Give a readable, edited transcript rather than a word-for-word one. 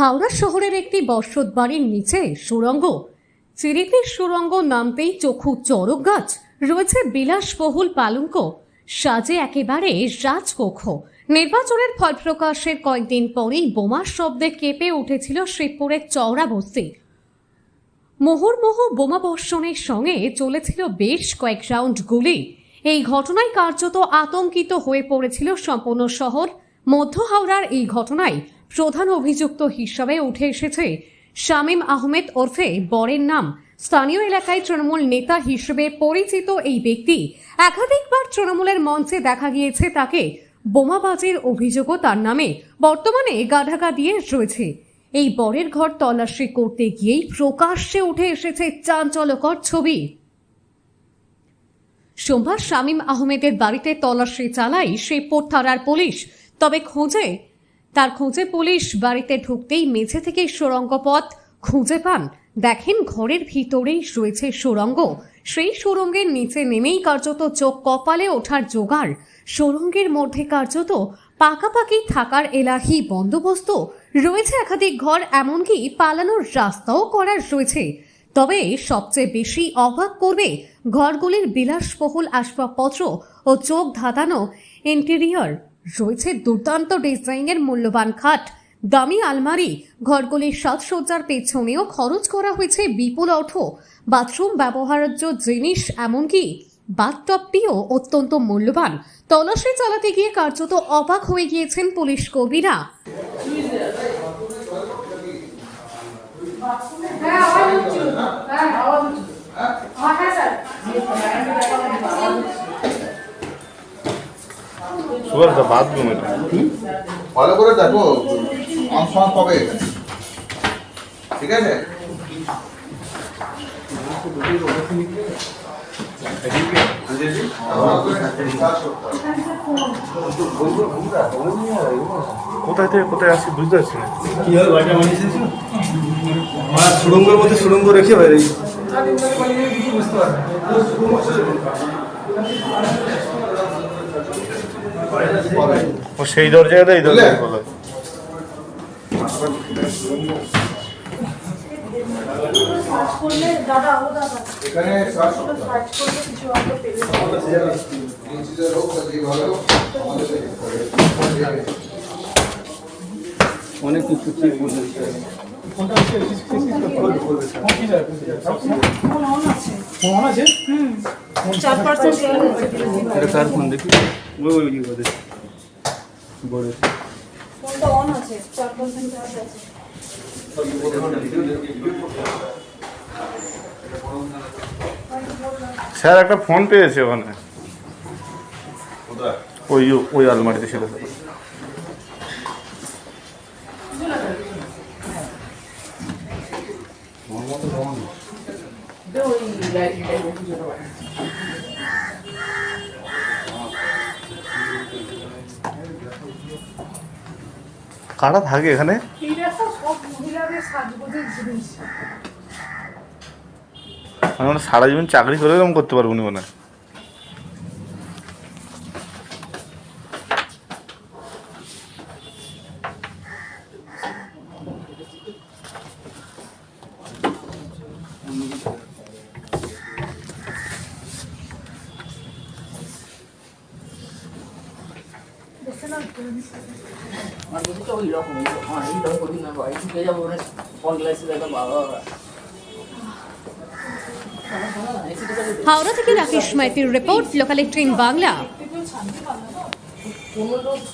হাওড়া শহরের একটি বসত বাড়ির নিচে সুড়ঙ্গ। চিরিতে সুড়ঙ্গ নামতেই চক্ষু চড়ক গাছ, রয়েছে বিলাসবহুল পালঙ্ক, সাজে একেবারে রাজকক্ষ। নির্বাচনের ফল প্রকাশের কয়েকদিন পরেই বোমার শব্দে কেঁপে উঠেছিল শিবপুরের চওড়া বস্তি। মুহুর্মুহু বোমা বর্ষণের সঙ্গে চলেছিল বেশ কয়েক রাউন্ড গুলি। এই ঘটনায় কার্যত আতঙ্কিত হয়ে পড়েছিল সম্পূর্ণ শহর। মধ্য হাওড়ার এই ঘটনায় প্রধান অভিযুক্ত হিসাবে উঠে এসেছে শামীম আহমেদ ওরফে বরের নাম। স্থানীয় এলাকায় তৃণমূল নেতা হিসেবে পরিচিত এই ব্যক্তি একাধিকবার তৃণমূলের মঞ্চে দেখা গিয়েছে তাকে। বোমাবাজির অভিযোগও তার নামে বর্তমানে গাঢাগা দিয়ে রয়েছে। এই বরের ঘর তল্লাশি করতে গিয়েই প্রকাশ্যে উঠে এসেছে চাঞ্চল্যকর ছবি। সোমবার শামীম আহমেদের বাড়িতে তল্লাশি চালায় শিবপুর থানার পুলিশ। তবে তার খোঁজে পুলিশ বাড়িতে ঢুকতেই মেঝে থেকে সুড়ঙ্গ পথ খুঁজে পান। দেখেন ঘরের ভিতরেই রয়েছে সুড়ঙ্গ। সেই সুড়ঙ্গের নিচে নেমেই কার্যত চোখ কপালে ওঠার জোগাড়। সুড়ঙ্গের মধ্যে কার্যত পাকাপাকি থাকার এলাহি বন্দোবস্ত রয়েছে, একাধিক ঘর, এমনকি পালানোর রাস্তাও করার রয়েছে। তবে সবচেয়ে বেশি অবাক করবে ঘরগুলির বিলাসবহুল আসবাবপত্র ও চোখ ধাঁধানো ইন্টেরিয়র। রয়েছে দুর্দান্ত ডিজাইনের মূল্যবান খাট, দামি আলমারি। ঘরগুলির সাজসজ্জার পেছনেও খরচ করা হয়েছে বিপুল অর্থ। বাথরুম ব্যবহার্য জিনিস, এমনকি বাথটবটিও অত্যন্ত মূল্যবান। তল্লাশি চালাতে গিয়ে কার্যত অবাক হয়ে গিয়েছেন পুলিশ কর্মীরা। ভালো করে দেখো সমান পাবে, ঠিক আছে? কোথায় থেকে কোথায় আসছি বুঝতে পারছি না। কিভাবে বাড়িটা বানিয়েছে আমার সুড়ঙ্গের মধ্যে সুড়ঙ্গ রেখে বাইরে বুঝতে পারবে। ও সেই দরজাটা এই দরজায় বলো। এখানে অনেক কিছু ঠিক বলতে কার ফোন দেখি স্যার একটা ফোন পেয়েছে ওখানে, ওই আলমারিতে ছিল। কারা থাকে এখানে? আমরা সারা জীবন চাকরি করে এরকম করতে পারবো না মানে। হাওড়া থেকে রাকেশ মাইতির রিপোর্ট, লোকাল 18 বাংলা।